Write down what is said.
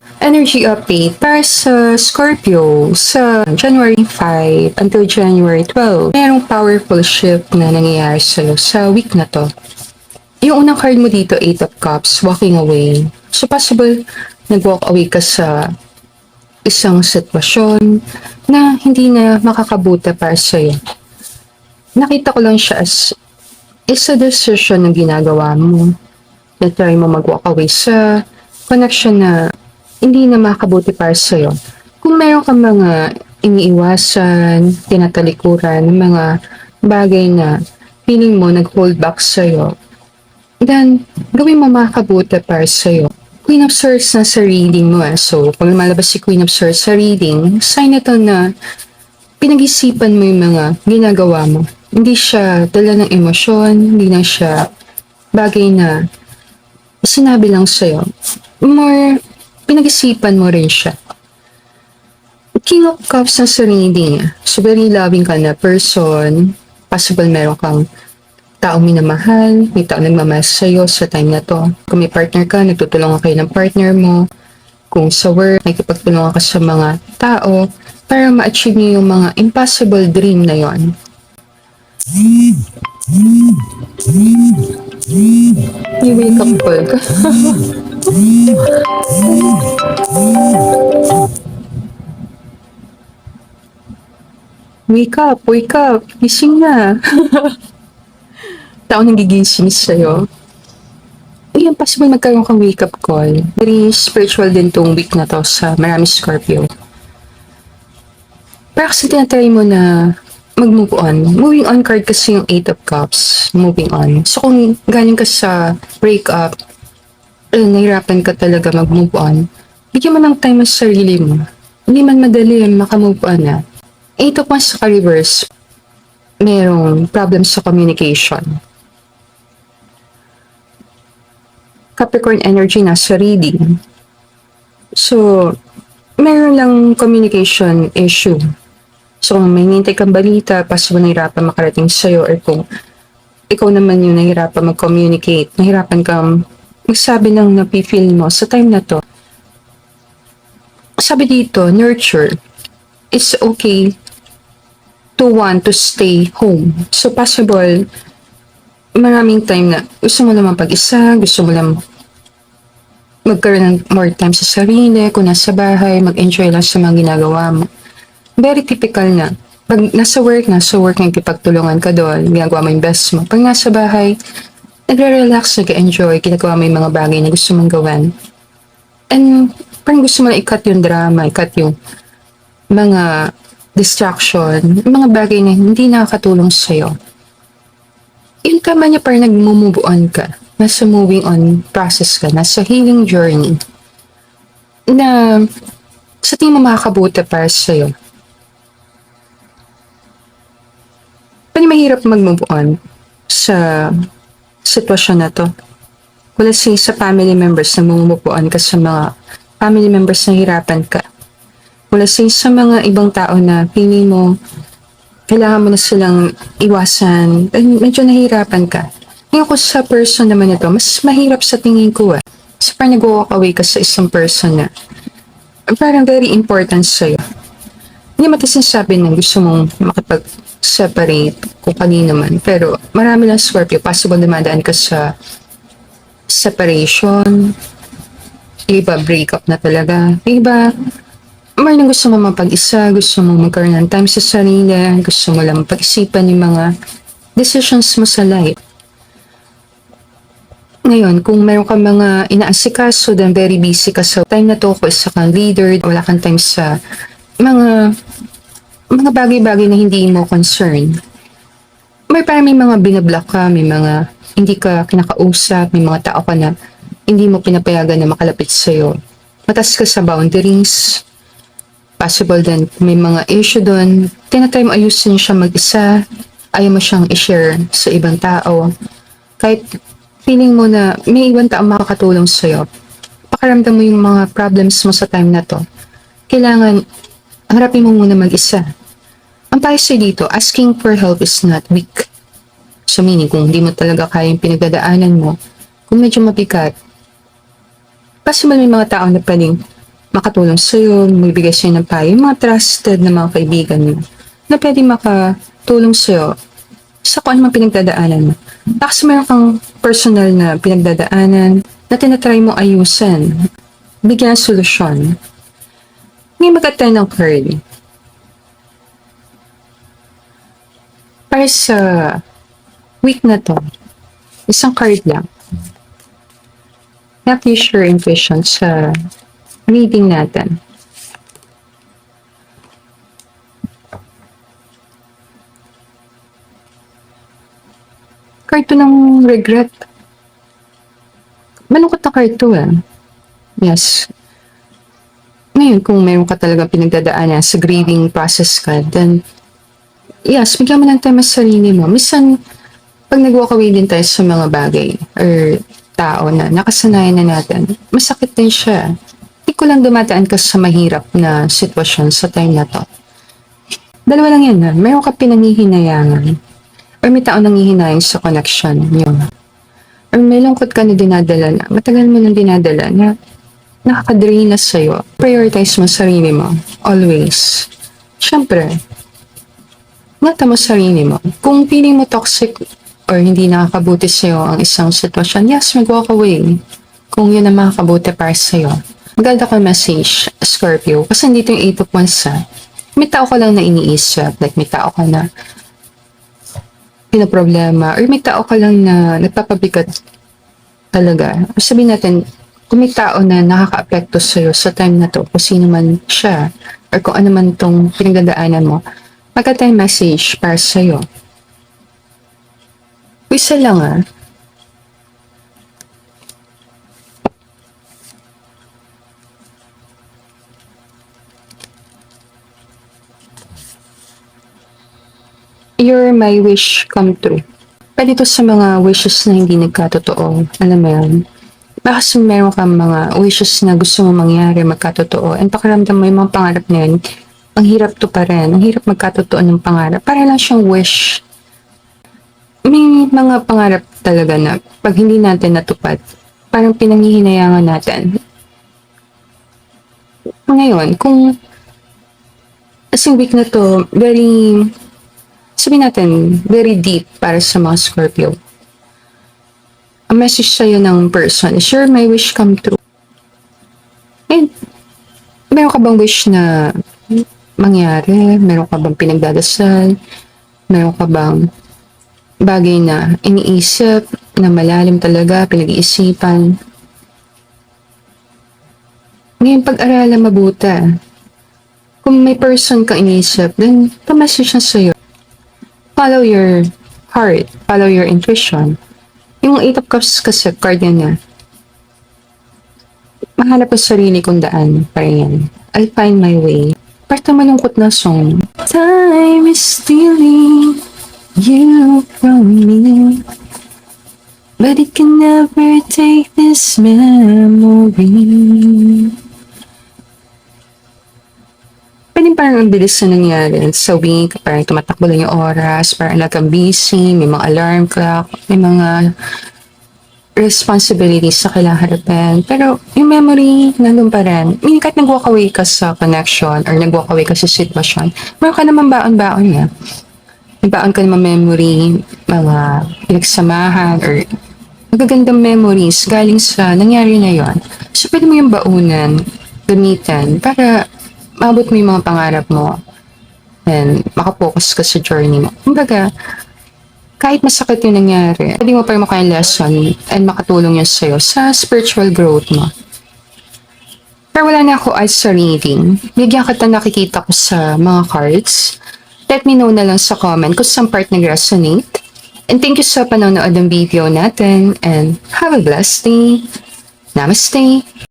Energy update para sa Scorpio sa January 5 until January 12. Merong powerful shift na nangyayari sa week na to. Yung unang card mo dito, Eight of Cups, walking away. So possible, nag-walk away ka sa isang sitwasyon na hindi na makakabuti para sa'yo. Nakita ko lang siya as isa decision na ginagawa mo. Na-try mo mag-walk away sa connection na hindi na makabuti para sa'yo. Kung meron kang mga iniiwasan, tinatalikuran, ng mga bagay na feeling mo nag-hold back sa'yo, then gawin mo makabuti para sa'yo. Queen of Swords na sa reading mo. So, pag lumalabas si Queen of Swords sa reading, sign na to na pinag-isipan mo yung mga ginagawa mo. Hindi siya dala ng emosyon, hindi na siya bagay na sinabi lang sa'yo. More pinag-isipan mo rin siya. King of Cups na sa reading. So, very loving ka na person. Possible meron kang taong minamahal, may taong nagmamahal sa'yo sa time na to. Kung may partner ka, nagtutulungan kayo ng partner mo. Kung sa work, nakikipagtulungan ka sa mga tao para ma-achieve niyo yung mga impossible dream na yon. You wake up call ka. Wake up, gising na. Tao nang gigising sa'yo. Ayan, possible magkaroon kang wake up call. Very spiritual din tong week na to sa marami Scorpio. Para kasi tinatry mo na mag-move on. Moving on card kasi yung Eight of Cups. Moving on. So kung galing ka sa breakup, nahirapan ka talaga mag-move on, bigyan mo ng time sa sarili mo. Hindi man madali makamove on na. Eight of Wands sa reverse, merong problem sa communication. Capricorn energy nasa reading. So, meron lang communication issue. So, kung may nintay kang balita, possible nahirapan makarating sa'yo, or kung ikaw naman yung nahirapan mag-communicate, nahirapan kang magsabi ng napifeel mo sa time na to. Sabi dito, nurture. It's okay to want to stay home. So, possible, maraming time na gusto mo naman pag-isa, gusto mo lang magkaroon ng more time sa sarili, kung nasa bahay, mag-enjoy lang sa mga ginagawa mo. Very typical na. Pag nasa work, nagkipagtulungan ka doon, ginagawa mo yung best mo. Pag nasa bahay, nagre-relax, nag-enjoy, ginagawa mo yung mga bagay na gusto mong gawin. And parang gusto mo na i-cut yung drama, i-cut yung mga distraction, yung mga bagay na hindi nakakatulong sa'yo. Yung tama niya parang nag-move on ka. Nasa moving on process ka, nasa healing journey na sa tingin mo makakabuti para sa'yo. Pero mahirap mag-move on sa sitwasyon na to. Wala sa family members na move on ka sa mga family members na hirapan ka. Wala sa mga ibang tao na pili mo, kailangan mo na silang iwasan, medyo nahihirapan ka. Ngayon ko sa person naman ito, mas mahirap sa tingin ko . So parang nag-walk away ka sa isang person na parang very important sa'yo. Hindi mo sabi na gusto mong makipag-separate kung kanino man. Pero marami lang Scorpio, possible dumadaan ka sa separation, iba breakup na talaga, iba may nang gusto mo mapag-isa, gusto mo magkaroon ng time sa sarili, gusto mo lang pag-isipan yung mga decisions mo sa life. Ngayon, kung meron kang mga inaasikaso, then very busy ka sa time na to, kung isa kang leader, wala kang time sa mga bagay-bagay na hindi mo concern. Parang may mga binablock ka, may mga hindi ka kinakausap, may mga tao ka na hindi mo pinapayagan na makalapit sa'yo. Matas ka sa boundaries. Possible din, may mga issue doon. Tinatry mo ayusin siya mag-isa. Ayaw mo siyang i-share sa ibang tao. Kahit feeling mo na may ibang tao makakatulong sa'yo. Pakaramdam mo yung mga problems mo sa time na to. Kailangan, harapin mo muna mag-isa. Ang payo sa'yo dito, asking for help is not weak. So meaning, kung hindi mo talaga kaya yung pinagdadaanan mo, kung medyo mabigat, possible may mga tao na pwedeng makatulong sa'yo, magbigay sa'yo ng payo, yung mga trusted na mga kaibigan mo na pwede makatulong sa'yo sa kung ano man pinagdadaanan mo. Tapos meron kang personal na pinagdadaanan na tinatry mo ayusin, bigyan ng solusyon. May mag-attend ng card. Para sa week na to, isang card lang. Not-use your intuition sa reading natin. Card to ng regret. Malungkot na card to Yes. Ngayon, kung mayroon ka talaga pinagdadaanan sa grieving process ka, then yes, bigyan mo ng time sa sarili mo. Minsan, pag nag-walk away din tayo sa mga bagay or tao na nakasanayan na natin, masakit din siya. Hindi ko lang dumataan ka sa mahirap na sitwasyon sa time na to. Dalawa lang yan mayroon ka pinanghihinayangan or may tao nanghihinayang sa connection niyo. Or may lungkot ka na dinadala na, matagal mo nang dinadala na nakakadrain na sa'yo. Prioritize mo sarili mo. Always. Siyempre, ngata mo sarili mo. Kung feeling mo toxic or hindi nakakabuti sa'yo ang isang sitwasyon, yes, mag-walk away. Kung yun ang makakabuti para sa'yo. Maganda ko message, Scorpio, kasi nandito yung 8 of Wands may tao ka lang na iniisip. Like, may tao ka na pinaproblema or may tao ka lang na nagpapabigat talaga. Sabihin natin, kung may tao na nakaka-apekto sa'yo sa time na to, kung sino man siya, or kung ano man tong pinagdadaanan mo, maganda yung message para sa'yo. Isa lang You're my wish come true. Pwede to sa mga wishes na hindi nagkatotoo. Alam mo yun? Baka meron kang mga wishes na gusto mo mangyari, magkatotoo. And pakiramdam mo yung mga pangarap na yun, ang hirap to pa rin. Ang hirap magkatotoo ng pangarap. Para lang siyang wish. May mga pangarap talaga na pag hindi natin natupad, parang pinanghihinayangan natin. Ngayon, kung kasing week na to, sabihin natin, very deep para sa mga Scorpio. Ang message sa'yo ng person is, sure, my wish come true. And, meron ka bang wish na mangyari? Meron ka bang pinagdadasal? Meron ka bang bagay na iniisip, na malalim talaga, pinag-iisipan? Ngayon, pag-aralan mabuti. Kung may person kang iniisip, then, pa-message na sa'yo. Follow your heart. Follow your intuition. Yung 8 of Cups kasi, card niya mahanap ang sarili kong daan. Parang yan. I'll find my way. Parang malungkot na song. Time is stealing you from me, but it can never take this memory. Pwede parang ang bilis na nangyari sa week, parang tumatakbo lang yung oras, parang kang busy, may mga alarm clock, may mga responsibilities na kailangan harapin. Pero yung memory, nandun pa rin. Meaning kahit nag-walk away ka sa connection or nag-walk away ka sa sitwasyon, meron ka naman baon-baon niya. May baon ka naman memory, mga pinagsamahan or magagandang memories galing sa nangyari na yon. So pwede mo yung baunan, gamitan para maabot mo yung mga pangarap mo and makapokus ka sa journey mo. Kumbaga, kahit masakit yung nangyari, pwede mo pa yung makaya lesson and makatulong yun sa'yo sa spiritual growth mo. Pero wala na ako as sa reading. Bigyan kita nakikita ko sa mga cards. Let me know na lang sa comment kung saan part nag-resonate. And thank you sa panonood ng video natin and have a blessed day. Namaste!